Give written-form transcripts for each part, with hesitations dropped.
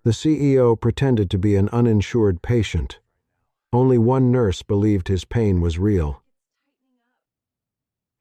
The CEO pretended to be an uninsured patient. Only one nurse believed his pain was real.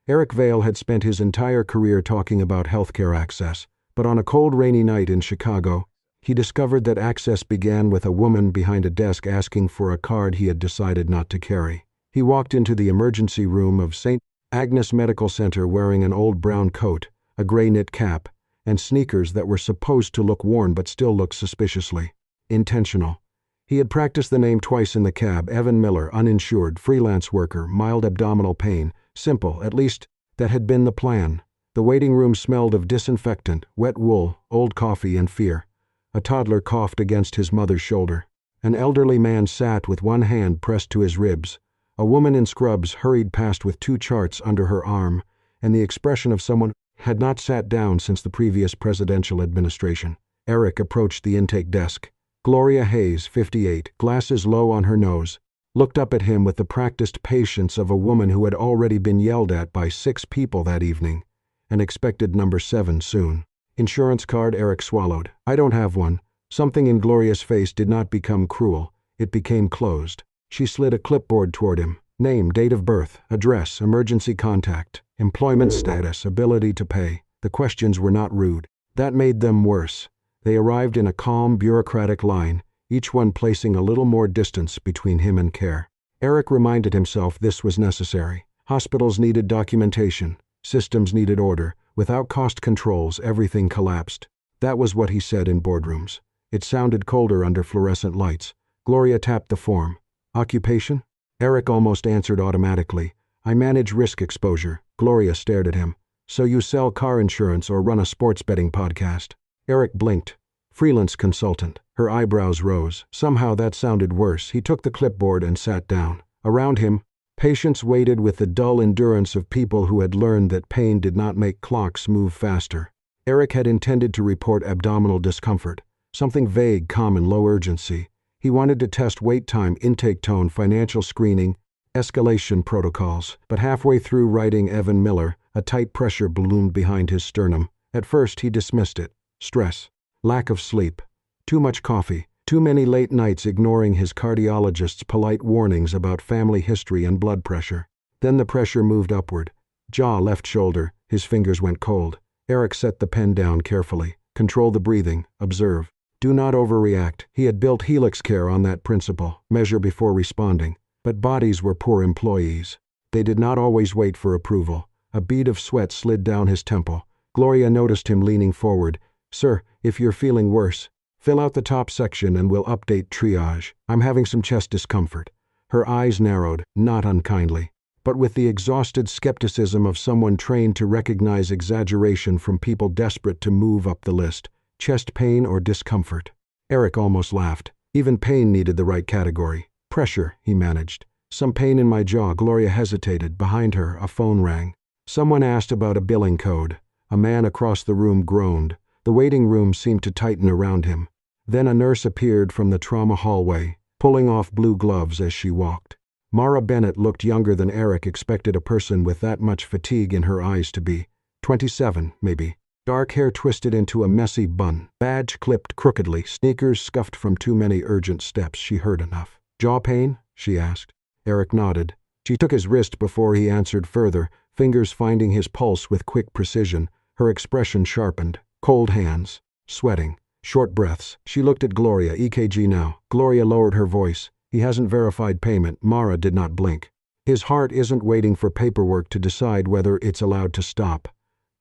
Eric Vale had spent his entire career talking about healthcare access, but on a cold, rainy night in Chicago, he discovered that access began with a woman behind a desk asking for a card he had decided not to carry. He walked into the emergency room of St. Agnes Medical Center wearing an old brown coat, a gray knit cap, and sneakers that were supposed to look worn but still looked suspiciously intentional. He had practiced the name twice in the cab: Evan Miller, uninsured, freelance worker, mild abdominal pain. Simple, at least that had been the plan. The waiting room smelled of disinfectant, wet wool, old coffee, and fear. A toddler coughed against his mother's shoulder. An elderly man sat with one hand pressed to his ribs. A woman in scrubs hurried past with 2 charts under her arm, and the expression of someone who had not sat down since the previous presidential administration. Eric approached the intake desk. Gloria Hayes, 58, glasses low on her nose, looked up at him with the practiced patience of a woman who had already been yelled at by 6 people that evening and expected number 7 soon. Insurance card? Eric swallowed. I don't have one. Something in Gloria's face did not become cruel. It became closed. She slid a clipboard toward him. Name, date of birth, address, emergency contact, employment status, ability to pay. The questions were not rude. That made them worse. They arrived in a calm, bureaucratic line, each one placing a little more distance between him and care. Eric reminded himself this was necessary. Hospitals needed documentation. Systems needed order. Without cost controls, everything collapsed. That was what he said in boardrooms. It sounded colder under fluorescent lights. Gloria tapped the form. Occupation? Eric almost answered automatically. I manage risk exposure. Gloria stared at him. So you sell car insurance or run a sports betting podcast? Eric blinked. Freelance consultant. Her eyebrows rose. Somehow that sounded worse. He took the clipboard and sat down. Around him, patients waited with the dull endurance of people who had learned that pain did not make clocks move faster. Eric had intended to report abdominal discomfort, something vague, calm, and low urgency. He wanted to test wait time, intake tone, financial screening, escalation protocols, but halfway through writing Evan Miller, a tight pressure ballooned behind his sternum. At first he dismissed it. Stress. Lack of sleep. Too much coffee. Too many late nights ignoring his cardiologist's polite warnings about family history and blood pressure. Then the pressure moved upward. Jaw, left shoulder. His fingers went cold. Eric set the pen down carefully. Control the breathing. Observe. Do not overreact. He had built Helix Care on that principle. Measure before responding. But bodies were poor employees. They did not always wait for approval. A bead of sweat slid down his temple. Gloria noticed him leaning forward. Sir, if you're feeling worse, fill out the top section and we'll update triage. I'm having some chest discomfort. Her eyes narrowed, not unkindly, but with the exhausted skepticism of someone trained to recognize exaggeration from people desperate to move up the list. Chest pain or discomfort? Eric almost laughed. Even pain needed the right category. Pressure, he managed. Some pain in my jaw. Gloria hesitated. Behind her, a phone rang. Someone asked about a billing code. A man across the room groaned. The waiting room seemed to tighten around him. Then a nurse appeared from the trauma hallway, pulling off blue gloves as she walked. Mara Bennett looked younger than Eric expected a person with that much fatigue in her eyes to be. 27, maybe. Dark hair twisted into a messy bun. Badge clipped crookedly. Sneakers scuffed from too many urgent steps. She heard enough. Jaw pain? She asked. Eric nodded. She took his wrist before he answered further, fingers finding his pulse with quick precision. Her expression sharpened. Cold hands. Sweating. Short breaths. She looked at Gloria. EKG now. Gloria lowered her voice. He hasn't verified payment. Mara did not blink. His heart isn't waiting for paperwork to decide whether it's allowed to stop.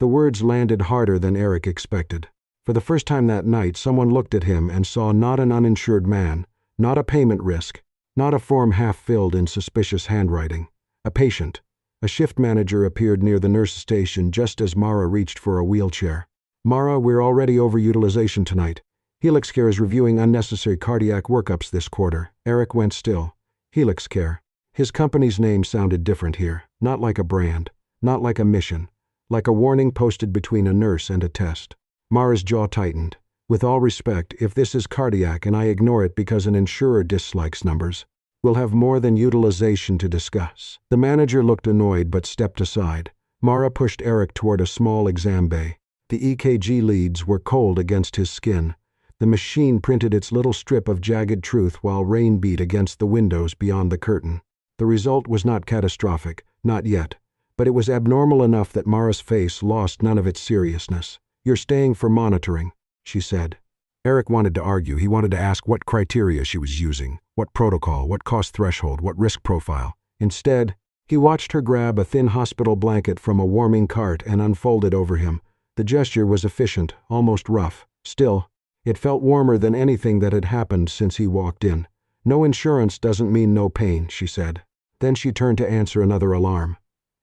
The words landed harder than Eric expected. For the first time that night, someone looked at him and saw not an uninsured man, not a payment risk, not a form half-filled in suspicious handwriting. A patient. A shift manager appeared near the nurse station just as Mara reached for a wheelchair. Mara, we're already over utilization tonight. Helix Care is reviewing unnecessary cardiac workups this quarter. Eric went still. Helix Care. His company's name sounded different here. Not like a brand. Not like a mission. Like a warning posted between a nurse and a test. Mara's jaw tightened. With all respect, if this is cardiac and I ignore it because an insurer dislikes numbers, we'll have more than utilization to discuss. The manager looked annoyed but stepped aside. Mara pushed Eric toward a small exam bay. The EKG leads were cold against his skin. The machine printed its little strip of jagged truth while rain beat against the windows beyond the curtain. The result was not catastrophic, not yet, but it was abnormal enough that Mara's face lost none of its seriousness. "You're staying for monitoring," she said. Eric wanted to argue. He wanted to ask what criteria she was using, what protocol, what cost threshold, what risk profile. Instead, he watched her grab a thin hospital blanket from a warming cart and unfold it over him. The gesture was efficient, almost rough. Still, it felt warmer than anything that had happened since he walked in. "No insurance doesn't mean no pain," she said. Then she turned to answer another alarm.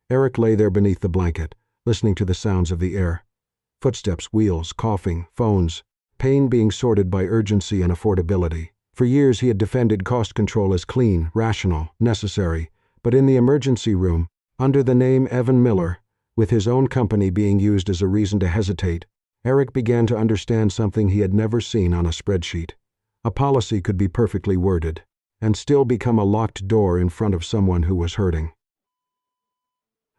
Eric lay there beneath the blanket, listening to the sounds of the air. Footsteps, wheels, coughing, phones, pain being sorted by urgency and affordability. For years he had defended cost control as clean, rational, necessary, but in the emergency room, under the name Evan Miller, with his own company being used as a reason to hesitate, Eric began to understand something he had never seen on a spreadsheet. A policy could be perfectly worded, and still become a locked door in front of someone who was hurting.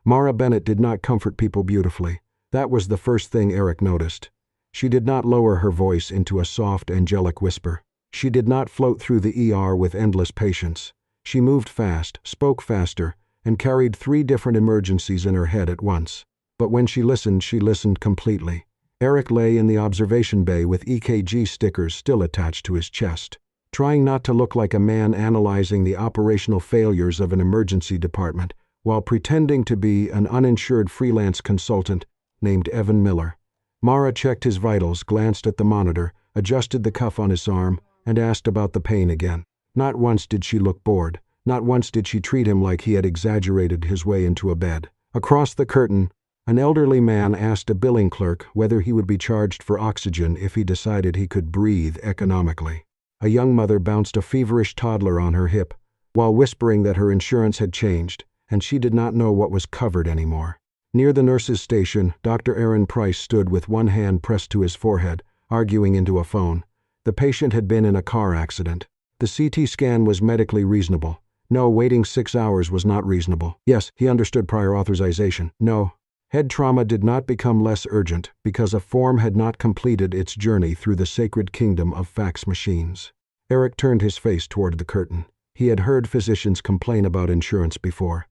Mara Bennett did not comfort people beautifully. That was the first thing Eric noticed. She did not lower her voice into a soft, angelic whisper. She did not float through the ER with endless patience. She moved fast, spoke faster, and carried 3 different emergencies in her head at once. But when she listened completely. Eric lay in the observation bay with EKG stickers still attached to his chest, trying not to look like a man analyzing the operational failures of an emergency department, while pretending to be an uninsured freelance consultant named Evan Miller. Mara checked his vitals, glanced at the monitor, adjusted the cuff on his arm, and asked about the pain again. Not once did she look bored. Not once did she treat him like he had exaggerated his way into a bed. Across the curtain, an elderly man asked a billing clerk whether he would be charged for oxygen if he decided he could breathe economically. A young mother bounced a feverish toddler on her hip, while whispering that her insurance had changed, and she did not know what was covered anymore. Near the nurse's station, Dr. Aaron Price stood with one hand pressed to his forehead, arguing into a phone. The patient had been in a car accident. The CT scan was medically reasonable. No, waiting 6 hours was not reasonable. Yes, he understood prior authorization. No. Head trauma did not become less urgent because a form had not completed its journey through the sacred kingdom of fax machines. Eric turned his face toward the curtain. He had heard physicians complain about insurance before,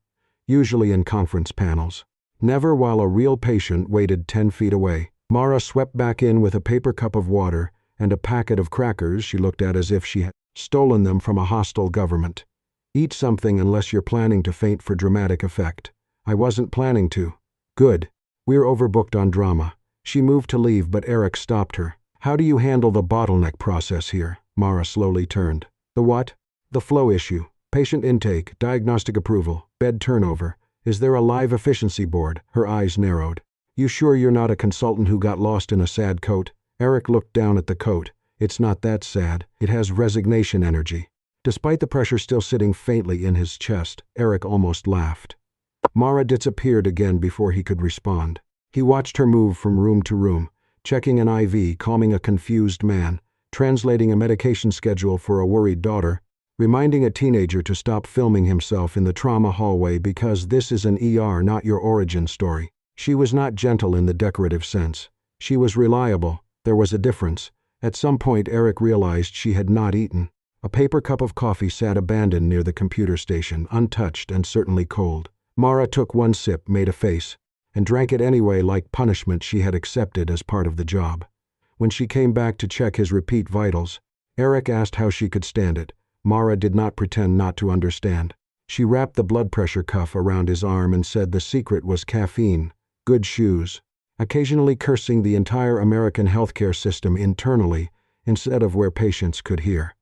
usually in conference panels. Never while a real patient waited 10 feet away. Mara swept back in with a paper cup of water and a packet of crackers she looked at as if she had stolen them from a hostile government. "Eat something unless you're planning to faint for dramatic effect." "I wasn't planning to." "Good. We're overbooked on drama." She moved to leave, but Eric stopped her. "How do you handle the bottleneck process here?" Mara slowly turned. "The what?" "The flow issue. Patient intake, diagnostic approval, bed turnover. Is there a live efficiency board?" Her eyes narrowed. "You sure you're not a consultant who got lost in a sad coat?" Eric looked down at the coat. "It's not that sad. It has resignation energy." Despite the pressure still sitting faintly in his chest, Eric almost laughed. Mara disappeared again before he could respond. He watched her move from room to room, checking an IV, calming a confused man, translating a medication schedule for a worried daughter, reminding a teenager to stop filming himself in the trauma hallway because this is an ER, not your origin story. She was not gentle in the decorative sense. She was reliable. There was a difference. At some point Eric realized she had not eaten. A paper cup of coffee sat abandoned near the computer station, untouched and certainly cold. Mara took one sip, made a face, and drank it anyway like punishment she had accepted as part of the job. When she came back to check his repeat vitals, Eric asked how she could stand it. Mara did not pretend not to understand. She wrapped the blood pressure cuff around his arm and said the secret was caffeine, good shoes, occasionally cursing the entire American healthcare system internally instead of where patients could hear.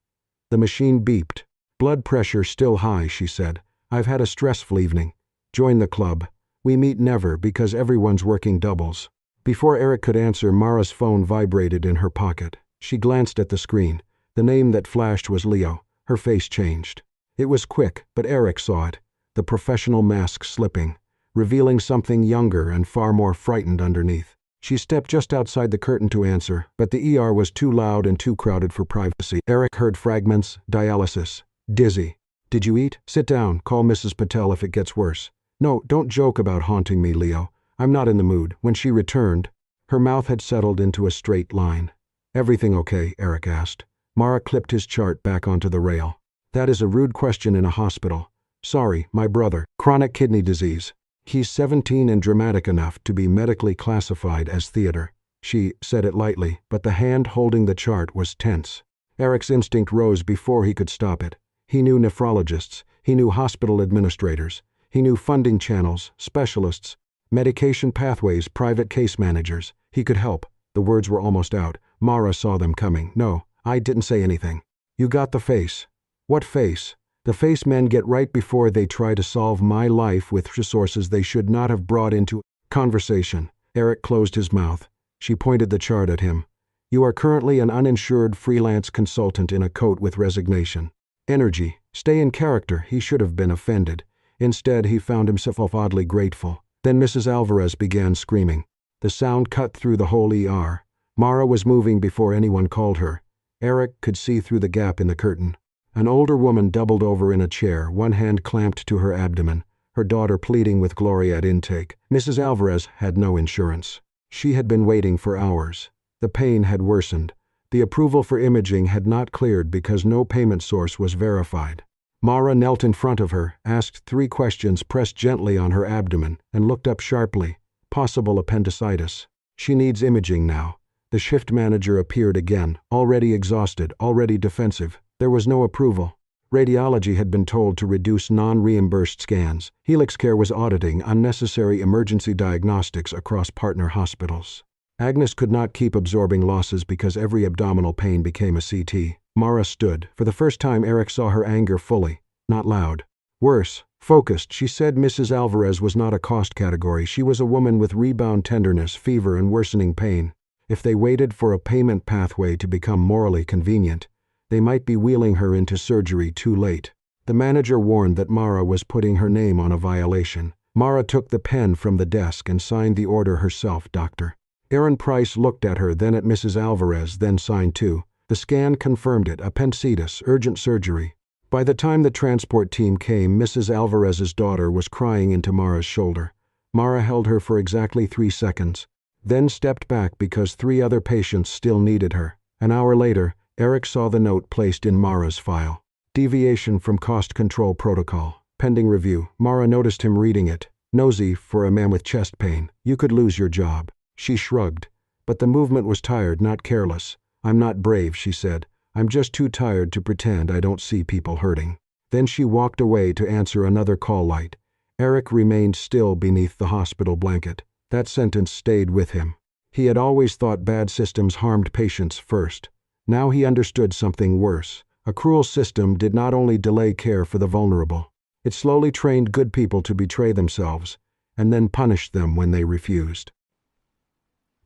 The machine beeped. "Blood pressure still high," she said. "I've had a stressful evening. Join the club. We meet never because everyone's working doubles." Before Eric could answer, Mara's phone vibrated in her pocket. She glanced at the screen. The name that flashed was Leo. Her face changed. It was quick, but Eric saw it, the professional mask slipping, revealing something younger and far more frightened underneath. She stepped just outside the curtain to answer, but the ER was too loud and too crowded for privacy. Eric heard fragments, dialysis, dizzy. "Did you eat? Sit down, call Mrs. Patel if it gets worse." "No, don't joke about haunting me, Leo. I'm not in the mood." When she returned, her mouth had settled into a straight line. "Everything okay?" Eric asked. Mara clipped his chart back onto the rail. "That is a rude question in a hospital. Sorry, my brother. Chronic kidney disease. He's 17 and dramatic enough to be medically classified as theater." She said it lightly, but the hand holding the chart was tense. Eric's instinct rose before he could stop it. He knew nephrologists. He knew hospital administrators. He knew funding channels, specialists, medication pathways, private case managers. He could help. The words were almost out. Mara saw them coming. "No, I didn't say anything." "You got the face." "What face?" "The face men get right before they try to solve my life with resources they should not have brought into conversation." Eric closed his mouth. She pointed the chart at him. "You are currently an uninsured freelance consultant in a coat with resignation. Energy. Stay in character." He should have been offended. Instead, he found himself oddly grateful. Then Mrs. Alvarez began screaming. The sound cut through the whole ER. Mara was moving before anyone called her. Eric could see through the gap in the curtain. An older woman doubled over in a chair, one hand clamped to her abdomen, her daughter pleading with Gloria at intake. Mrs. Alvarez had no insurance. She had been waiting for hours. The pain had worsened. The approval for imaging had not cleared because no payment source was verified. Mara knelt in front of her, asked 3 questions, pressed gently on her abdomen, and looked up sharply. Possible appendicitis. "She needs imaging now." The shift manager appeared again, already exhausted, already defensive. There was no approval. Radiology had been told to reduce non-reimbursed scans. HelixCare was auditing unnecessary emergency diagnostics across partner hospitals. Agnes could not keep absorbing losses because every abdominal pain became a CT. Mara stood. For the first time, Eric saw her anger fully, not loud. Worse, focused. She said Mrs. Alvarez was not a cost category. She was a woman with rebound tenderness, fever, and worsening pain. If they waited for a payment pathway to become morally convenient, they might be wheeling her into surgery too late. The manager warned that Mara was putting her name on a violation. Mara took the pen from the desk and signed the order herself, "Doctor." Aaron Price looked at her, then at Mrs. Alvarez, then signed too. The scan confirmed it, appendicitis, urgent surgery. By the time the transport team came, Mrs. Alvarez's daughter was crying into Mara's shoulder. Mara held her for exactly 3 seconds, then stepped back because 3 other patients still needed her. An hour later, Eric saw the note placed in Mara's file. "Deviation from cost control protocol. Pending review." Mara noticed him reading it. "Nosy for a man with chest pain. You could lose your job." She shrugged, but the movement was tired, not careless. "I'm not brave," she said. "I'm just too tired to pretend I don't see people hurting." Then she walked away to answer another call light. Eric remained still beneath the hospital blanket. That sentence stayed with him. He had always thought bad systems harmed patients first. Now he understood something worse. A cruel system did not only delay care for the vulnerable. It slowly trained good people to betray themselves, and then punished them when they refused.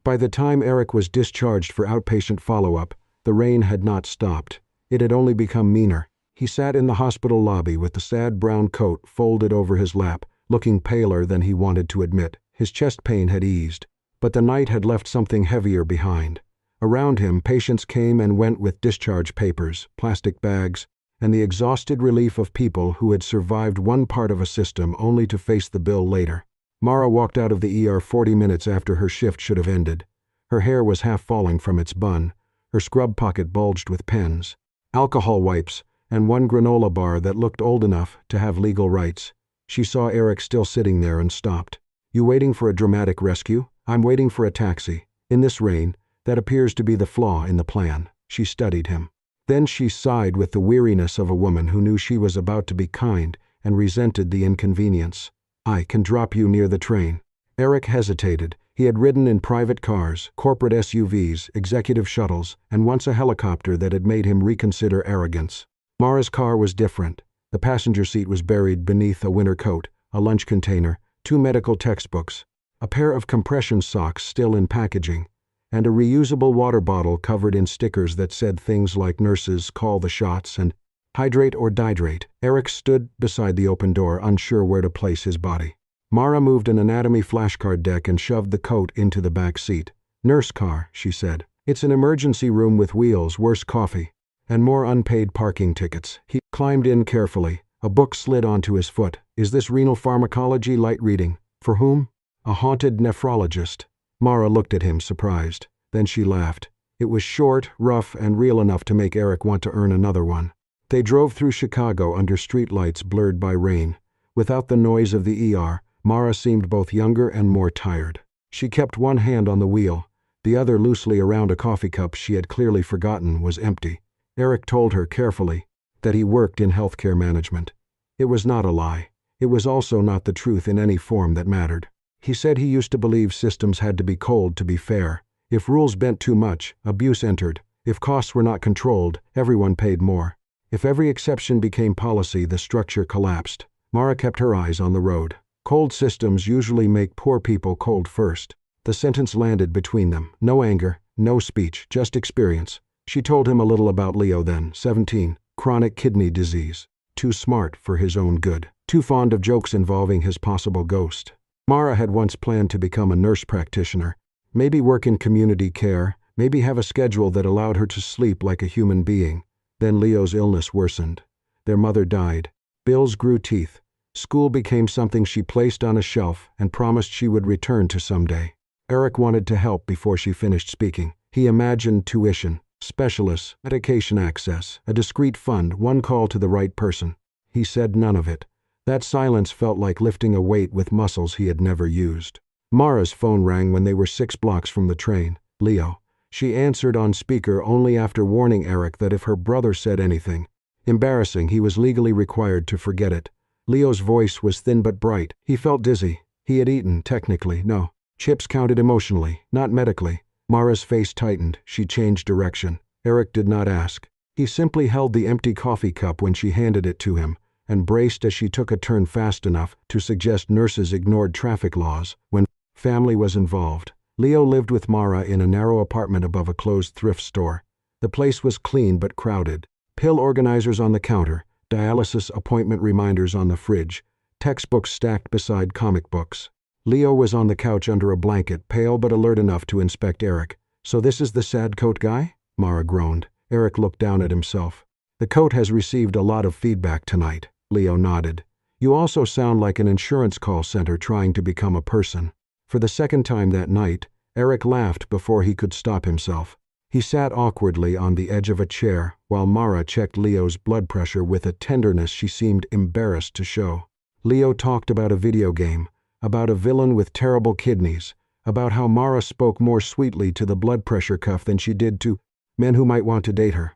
By the time Eric was discharged for outpatient follow-up, the rain had not stopped. It had only become meaner. He sat in the hospital lobby with the sad brown coat folded over his lap, looking paler than he wanted to admit. His chest pain had eased, but the night had left something heavier behind. Around him, patients came and went with discharge papers, plastic bags, and the exhausted relief of people who had survived one part of a system only to face the bill later. Mara walked out of the ER 40 minutes after her shift should have ended. Her hair was half falling from its bun. Her scrub pocket bulged with pens, alcohol wipes, and one granola bar that looked old enough to have legal rights. She saw Eric still sitting there and stopped. "You waiting for a dramatic rescue?" "I'm waiting for a taxi. In this rain, that appears to be the flaw in the plan." She studied him. Then she sighed with the weariness of a woman who knew she was about to be kind and resented the inconvenience. "I can drop you near the train." Eric hesitated. He had ridden in private cars, corporate SUVs, executive shuttles, and once a helicopter that had made him reconsider arrogance. Mara's car was different. The passenger seat was buried beneath a winter coat, a lunch container, 2 medical textbooks, a pair of compression socks still in packaging, and a reusable water bottle covered in stickers that said things like "Nurses, call the shots," and "Hydrate or dihydrate." Eric stood beside the open door, unsure where to place his body. Mara moved an anatomy flashcard deck and shoved the coat into the back seat. "Nurse car," she said. "It's an emergency room with wheels, worse coffee, and more unpaid parking tickets." He climbed in carefully. A book slid onto his foot. "Is this renal pharmacology light reading? For whom?" "A haunted nephrologist." Mara looked at him, surprised. Then she laughed. It was short, rough, and real enough to make Eric want to earn another one. They drove through Chicago under streetlights blurred by rain. Without the noise of the ER, Mara seemed both younger and more tired. She kept one hand on the wheel. The other loosely around a coffee cup she had clearly forgotten was empty. Eric told her carefully that he worked in healthcare management. It was not a lie. It was also not the truth in any form that mattered. He said he used to believe systems had to be cold to be fair. If rules bent too much, abuse entered. If costs were not controlled, everyone paid more. If every exception became policy, the structure collapsed. Mara kept her eyes on the road. Cold systems usually make poor people cold first. The sentence landed between them. No anger, no speech, just experience. She told him a little about Leo then, 17, chronic kidney disease. Too smart for his own good. Too fond of jokes involving his possible ghost. Mara had once planned to become a nurse practitioner. Maybe work in community care, maybe have a schedule that allowed her to sleep like a human being. Then Leo's illness worsened. Their mother died. Bills grew teeth. School became something she placed on a shelf and promised she would return to someday. Eric wanted to help before she finished speaking. He imagined tuition, specialists, medication access, a discreet fund, one call to the right person. He said none of it. That silence felt like lifting a weight with muscles he had never used. Mara's phone rang when they were 6 blocks from the train. Leo. She answered on speaker only after warning Eric that if her brother said anything embarrassing, he was legally required to forget it. Leo's voice was thin but bright. He felt dizzy. He had eaten, technically, no. Chips counted emotionally, not medically. Mara's face tightened. She changed direction. Eric did not ask. He simply held the empty coffee cup when she handed it to him, and braced as she took a turn fast enough to suggest nurses ignored traffic laws when family was involved. Leo lived with Mara in a narrow apartment above a closed thrift store. The place was clean but crowded. Pill organizers on the counter, dialysis appointment reminders on the fridge, textbooks stacked beside comic books. Leo was on the couch under a blanket, pale but alert enough to inspect Eric. "So this is the sad coat guy?" Mara groaned. Eric looked down at himself. "The coat has received a lot of feedback tonight." Leo nodded. "You also sound like an insurance call center trying to become a person." For the second time that night, Eric laughed before he could stop himself. He sat awkwardly on the edge of a chair while Mara checked Leo's blood pressure with a tenderness she seemed embarrassed to show. Leo talked about a video game, about a villain with terrible kidneys, about how Mara spoke more sweetly to the blood pressure cuff than she did to men who might want to date her.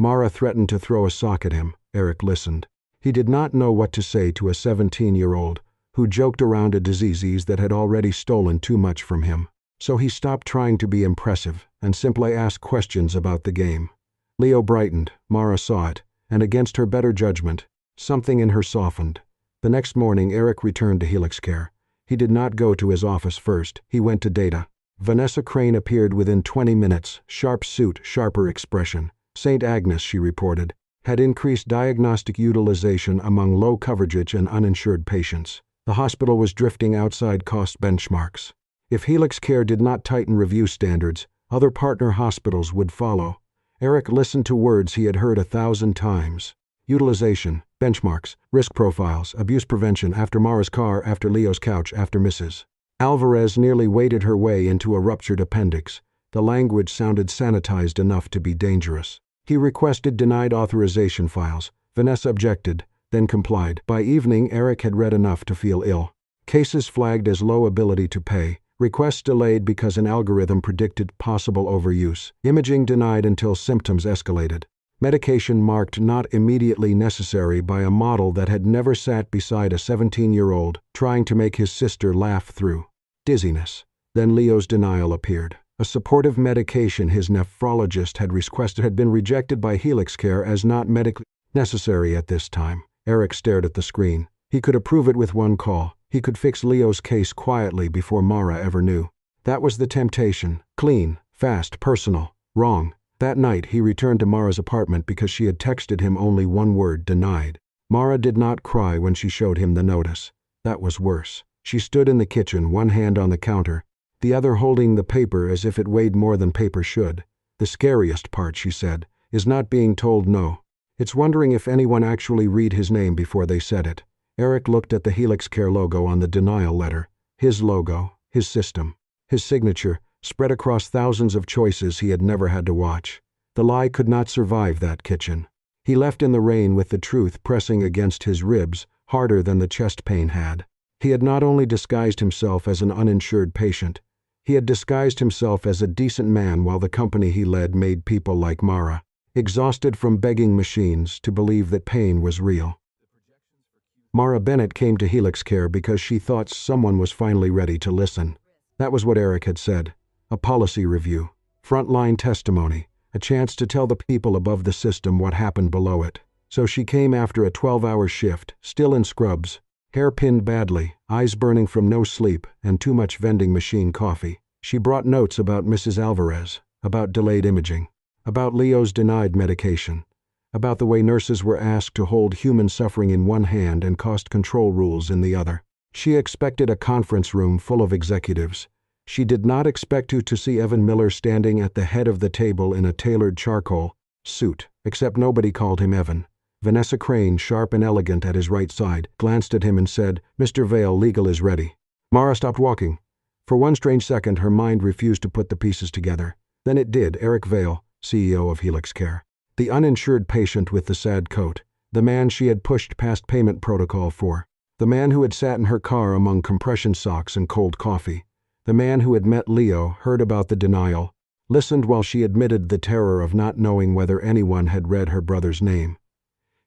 Mara threatened to throw a sock at him. Eric listened. He did not know what to say to a 17-year-old who joked around a disease that had already stolen too much from him. So he stopped trying to be impressive and simply asked questions about the game. Leo brightened. Mara saw it, and against her better judgment, something in her softened. The next morning, Eric returned to Helix Care. He did not go to his office first. He went to data. Vanessa Crane appeared within 20 minutes, sharp suit, sharper expression. St. Agnes, she reported, had increased diagnostic utilization among low coverage and uninsured patients. The hospital was drifting outside cost benchmarks. If Helix Care did not tighten review standards, other partner hospitals would follow. Eric listened to words he had heard 1,000 times. Utilization, benchmarks, risk profiles, abuse prevention, after Mara's car, after Leo's couch, after Mrs. Alvarez nearly waded her way into a ruptured appendix. The language sounded sanitized enough to be dangerous. He requested denied authorization files. Vanessa objected, then complied. By evening, Eric had read enough to feel ill. Cases flagged as low ability to pay. Requests delayed because an algorithm predicted possible overuse. Imaging denied until symptoms escalated. Medication marked not immediately necessary by a model that had never sat beside a 17-year-old trying to make his sister laugh through. Dizziness. Then Leo's denial appeared. A supportive medication his nephrologist had requested had been rejected by Helix Care as not medically necessary at this time. Eric stared at the screen. He could approve it with one call. He could fix Leo's case quietly before Mara ever knew. That was the temptation. Clean, fast, personal. Wrong. That night, he returned to Mara's apartment because she had texted him only one word: denied. Mara did not cry when she showed him the notice. That was worse. She stood in the kitchen, one hand on the counter, the other holding the paper as if it weighed more than paper should. The scariest part, she said, is not being told no. It's wondering if anyone actually read his name before they said it. Eric looked at the Helix Care logo on the denial letter. His logo, his system, his signature, spread across thousands of choices he had never had to watch. The lie could not survive that kitchen. He left in the rain with the truth pressing against his ribs, harder than the chest pain had. He had not only disguised himself as an uninsured patient, he had disguised himself as a decent man while the company he led made people like Mara, exhausted from begging machines, to believe that pain was real. Mara Bennett came to Helix Care because she thought someone was finally ready to listen. That was what Eric had said. A policy review, frontline testimony, a chance to tell the people above the system what happened below it. So she came after a 12-hour shift, still in scrubs, hair pinned badly, eyes burning from no sleep and too much vending machine coffee. She brought notes about Mrs. Alvarez, about delayed imaging, about Leo's denied medication, about the way nurses were asked to hold human suffering in one hand and cost control rules in the other. She expected a conference room full of executives. She did not expect to see Evan Miller standing at the head of the table in a tailored charcoal suit, except nobody called him Evan. Vanessa Crane, sharp and elegant at his right side, glanced at him and said, "Mr. Vale, legal is ready." Mara stopped walking. For one strange second, her mind refused to put the pieces together. Then it did. Eric Vale, CEO of Helix Care. The uninsured patient with the sad coat. The man she had pushed past payment protocol for. The man who had sat in her car among compression socks and cold coffee. The man who had met Leo, heard about the denial, listened while she admitted the terror of not knowing whether anyone had read her brother's name.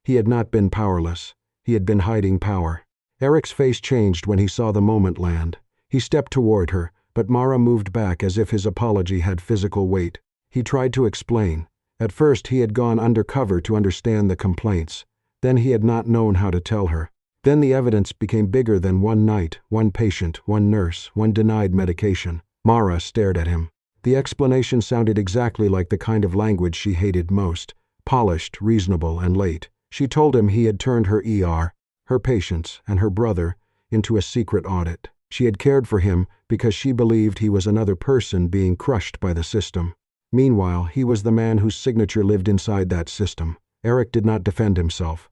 He had not been powerless. He had been hiding power. Eric's face changed when he saw the moment land. He stepped toward her, but Mara moved back as if his apology had physical weight. He tried to explain. At first he had gone undercover to understand the complaints. Then he had not known how to tell her. Then the evidence became bigger than one night, one patient, one nurse, one denied medication. Mara stared at him. The explanation sounded exactly like the kind of language she hated most. Polished, reasonable, and late. She told him he had turned her ER, her patients, and her brother into a secret audit. She had cared for him because she believed he was another person being crushed by the system. Meanwhile, he was the man whose signature lived inside that system. Eric did not defend himself.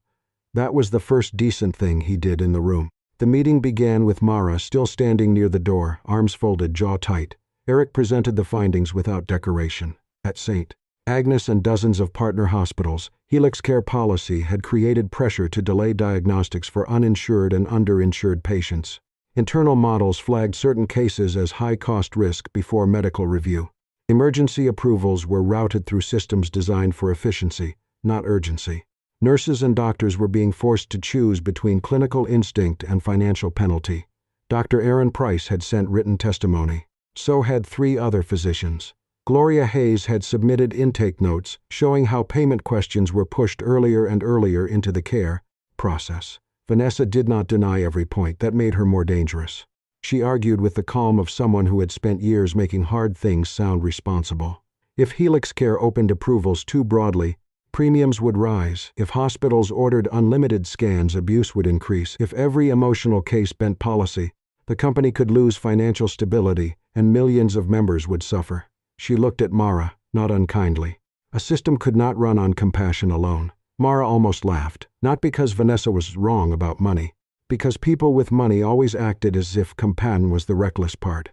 That was the first decent thing he did in the room. The meeting began with Mara still standing near the door, arms folded, jaw tight. Eric presented the findings without decoration. At St. Agnes and dozens of partner hospitals, Helix Care policy had created pressure to delay diagnostics for uninsured and underinsured patients. Internal models flagged certain cases as high-cost risk before medical review. Emergency approvals were routed through systems designed for efficiency, not urgency. Nurses and doctors were being forced to choose between clinical instinct and financial penalty. Dr. Aaron Price had sent written testimony. So had 3 other physicians. Gloria Hayes had submitted intake notes showing how payment questions were pushed earlier and earlier into the care process. Vanessa did not deny every point. That made her more dangerous. She argued with the calm of someone who had spent years making hard things sound responsible. If Helix Care opened approvals too broadly, premiums would rise. If hospitals ordered unlimited scans, abuse would increase. If every emotional case bent policy, the company could lose financial stability and millions of members would suffer. She looked at Mara, not unkindly. A system could not run on compassion alone. Mara almost laughed, not because Vanessa was wrong about money, because people with money always acted as if compassion was the reckless part.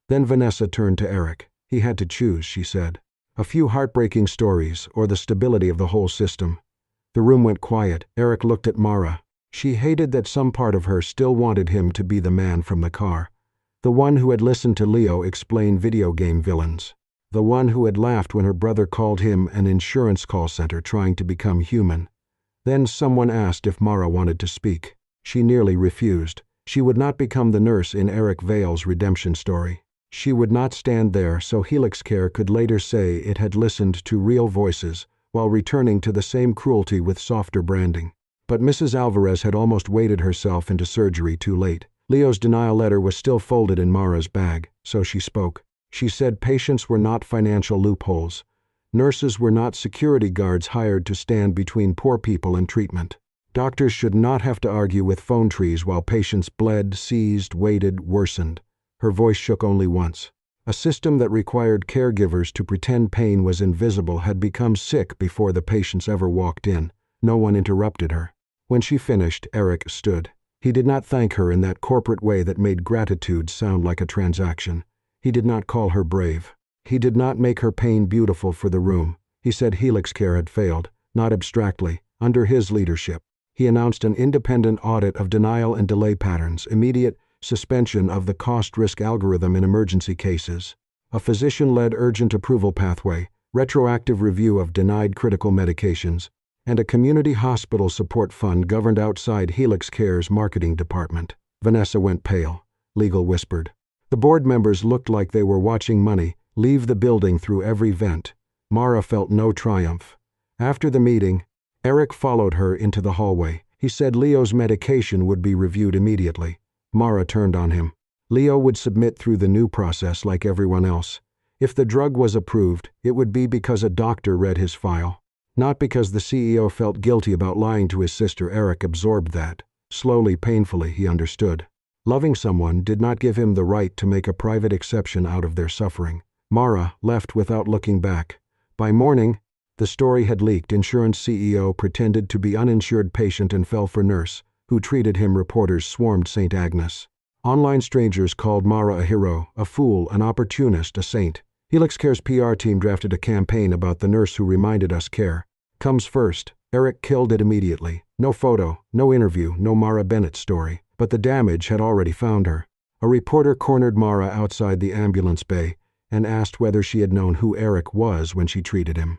Then Vanessa turned to Eric. He had to choose, she said. A few heartbreaking stories, or the stability of the whole system. The room went quiet. Eric looked at Mara. She hated that some part of her still wanted him to be the man from the car. The one who had listened to Leo explain video game villains. The one who had laughed when her brother called him an insurance call center trying to become human. Then someone asked if Mara wanted to speak. She nearly refused. She would not become the nurse in Eric Vale's redemption story. She would not stand there so Helix Care could later say it had listened to real voices while returning to the same cruelty with softer branding. But Mrs. Alvarez had almost waded herself into surgery too late. Leo's denial letter was still folded in Mara's bag, so she spoke. She said patients were not financial loopholes. Nurses were not security guards hired to stand between poor people and treatment. Doctors should not have to argue with phone trees while patients bled, seized, waited, worsened. Her voice shook only once. A system that required caregivers to pretend pain was invisible had become sick before the patients ever walked in. No one interrupted her. When she finished, Eric stood. He did not thank her in that corporate way that made gratitude sound like a transaction. He did not call her brave. He did not make her pain beautiful for the room. He said Helix Care had failed, not abstractly, under his leadership. He announced an independent audit of denial and delay patterns, immediate suspension of the cost-risk algorithm in emergency cases, a physician-led urgent approval pathway, retroactive review of denied critical medications, and a community hospital support fund governed outside Helix Care's marketing department. Vanessa went pale. Legal whispered. The board members looked like they were watching money leave the building through every vent. Mara felt no triumph. After the meeting, Eric followed her into the hallway. He said Leo's medication would be reviewed immediately. Mara turned on him. Leo would submit through the new process like everyone else. If the drug was approved, it would be because a doctor read his file. Not because the CEO felt guilty about lying to his sister. Eric absorbed that. Slowly, painfully, he understood. Loving someone did not give him the right to make a private exception out of their suffering. Mara left without looking back. By morning, the story had leaked. Insurance CEO pretended to be uninsured patient and fell for nurse, who treated him. Reporters swarmed St. Agnes. Online strangers called Mara a hero, a fool, an opportunist, a saint. Helix Care's PR team drafted a campaign about the nurse who reminded us care comes first. Eric killed it immediately. No photo, no interview, no Mara Bennett story. But the damage had already found her. A reporter cornered Mara outside the ambulance bay and asked whether she had known who Eric was when she treated him.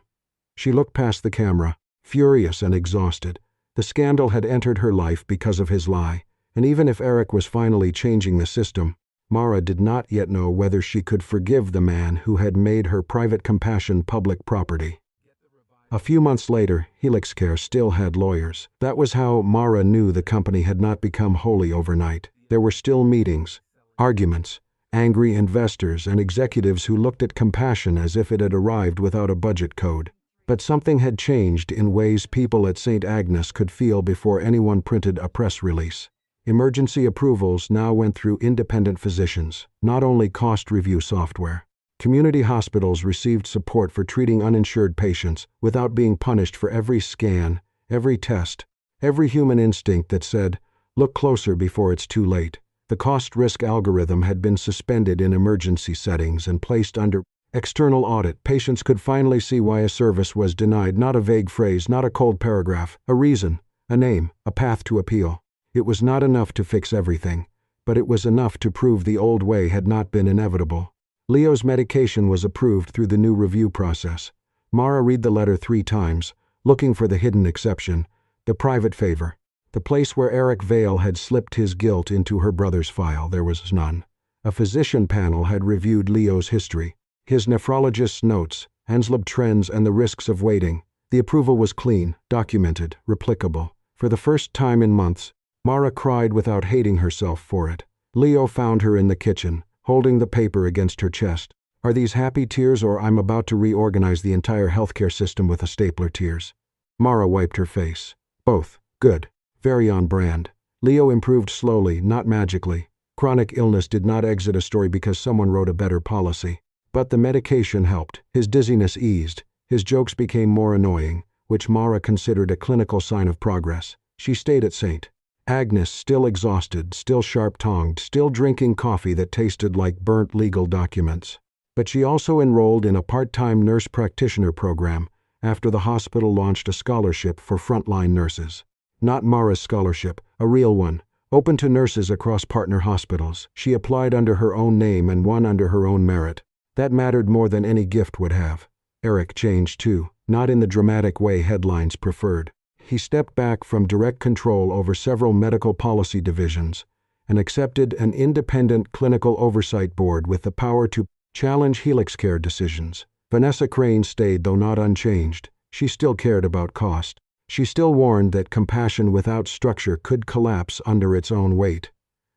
She looked past the camera, furious and exhausted. The scandal had entered her life because of his lie, and even if Eric was finally changing the system, Mara did not yet know whether she could forgive the man who had made her private compassion public property. A few months later, Helix Care still had lawyers. That was how Mara knew the company had not become holy overnight. There were still meetings, arguments, angry investors and executives who looked at compassion as if it had arrived without a budget code. But something had changed in ways people at St. Agnes could feel before anyone printed a press release. Emergency approvals now went through independent physicians, not only cost review software. Community hospitals received support for treating uninsured patients without being punished for every scan, every test, every human instinct that said, look closer before it's too late. The cost-risk algorithm had been suspended in emergency settings and placed under external audit. Patients could finally see why a service was denied, not a vague phrase, not a cold paragraph, a reason, a name, a path to appeal. It was not enough to fix everything, but it was enough to prove the old way had not been inevitable. Leo's medication was approved through the new review process. Mara read the letter 3 times, looking for the hidden exception, the private favor. The place where Eric Vale had slipped his guilt into her brother's file, there was none. A physician panel had reviewed Leo's history, his nephrologist's notes, Anslab trends and the risks of waiting. The approval was clean, documented, replicable. For the first time in months, Mara cried without hating herself for it. Leo found her in the kitchen, holding the paper against her chest. Are these happy tears, or I'm about to reorganize the entire healthcare system with a stapler tears? Mara wiped her face. Both. Good. Very on brand. Leo improved slowly, not magically. Chronic illness did not exit a story because someone wrote a better policy. But the medication helped. His dizziness eased. His jokes became more annoying, which Mara considered a clinical sign of progress. She stayed at St. Agnes, still exhausted, still sharp-tongued, still drinking coffee that tasted like burnt legal documents. But she also enrolled in a part-time nurse practitioner program after the hospital launched a scholarship for frontline nurses. Not Mara's scholarship, a real one, open to nurses across partner hospitals. She applied under her own name and won under her own merit. That mattered more than any gift would have. Eric changed too, not in the dramatic way headlines preferred. He stepped back from direct control over several medical policy divisions and accepted an independent clinical oversight board with the power to challenge Helix Care decisions. Vanessa Crane stayed, though not unchanged. She still cared about cost. She still warned that compassion without structure could collapse under its own weight.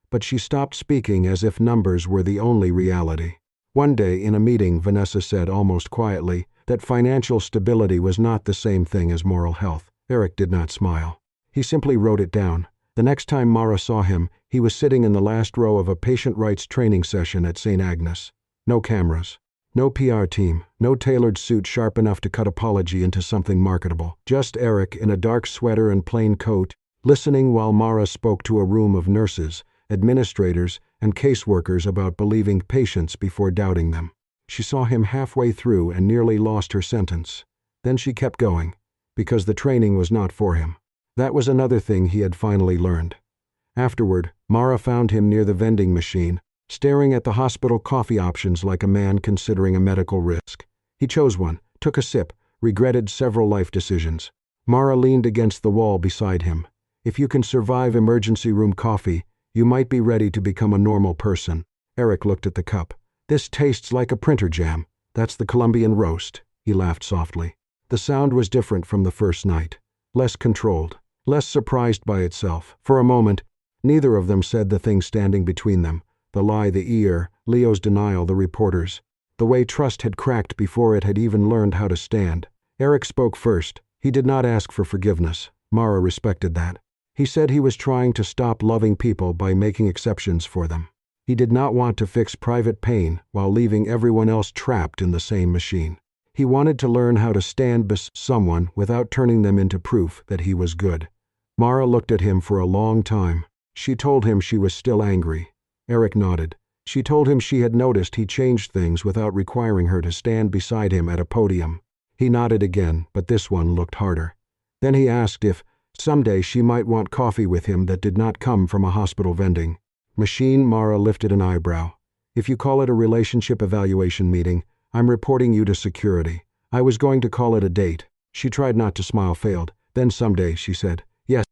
But she stopped speaking as if numbers were the only reality. One day in a meeting, Vanessa said almost quietly that financial stability was not the same thing as moral health. Eric did not smile. He simply wrote it down. The next time Mara saw him, he was sitting in the last row of a patient rights training session at St. Agnes. No cameras. No PR team. No tailored suit sharp enough to cut apology into something marketable. Just Eric in a dark sweater and plain coat, listening while Mara spoke to a room of nurses, administrators, and caseworkers about believing patients before doubting them. She saw him halfway through and nearly lost her sentence. Then she kept going, because the training was not for him. That was another thing he had finally learned. Afterward, Mara found him near the vending machine, staring at the hospital coffee options like a man considering a medical risk. He chose one, took a sip, regretted several life decisions. Mara leaned against the wall beside him. If you can survive emergency room coffee, you might be ready to become a normal person. Eric looked at the cup. This tastes like a printer jam. That's the Colombian roast. He laughed softly. The sound was different from the first night. Less controlled, less surprised by itself. For a moment, neither of them said the thing standing between them. The lie, the ear, Leo's denial, the reporters. The way trust had cracked before it had even learned how to stand. Eric spoke first. He did not ask for forgiveness. Mara respected that. He said he was trying to stop loving people by making exceptions for them. He did not want to fix private pain while leaving everyone else trapped in the same machine. He wanted to learn how to stand beside someone without turning them into proof that he was good. Mara looked at him for a long time. She told him she was still angry. Eric nodded. She told him she had noticed he changed things without requiring her to stand beside him at a podium. He nodded again, but this one looked harder. Then he asked if, someday, she might want coffee with him that did not come from a hospital vending machine. Mara lifted an eyebrow. If you call it a relationship evaluation meeting, I'm reporting you to security. I was going to call it a date. She tried not to smile, failed. Then someday, she said. Yes.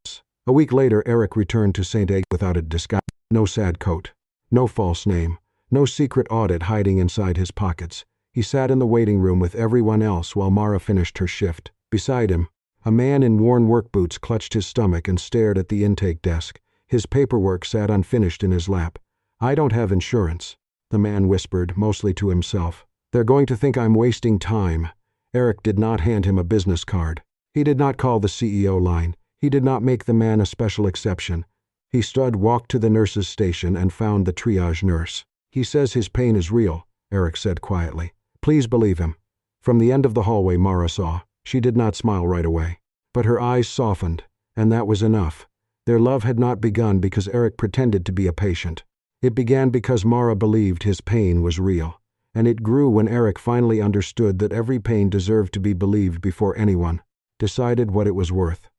A week later, Eric returned to St. Egg without a disguise. No sad coat. No false name. No secret audit hiding inside his pockets. He sat in the waiting room with everyone else while Mara finished her shift. Beside him, a man in worn work boots clutched his stomach and stared at the intake desk. His paperwork sat unfinished in his lap. I don't have insurance, the man whispered, mostly to himself. They're going to think I'm wasting time. Eric did not hand him a business card. He did not call the CEO line. He did not make the man a special exception. He stood, walked to the nurse's station, and found the triage nurse. He says his pain is real, Eric said quietly. Please believe him. From the end of the hallway, Mara saw. She did not smile right away. But her eyes softened, and that was enough. Their love had not begun because Eric pretended to be a patient. It began because Mara believed his pain was real. And it grew when Eric finally understood that every pain deserved to be believed before anyone decided what it was worth.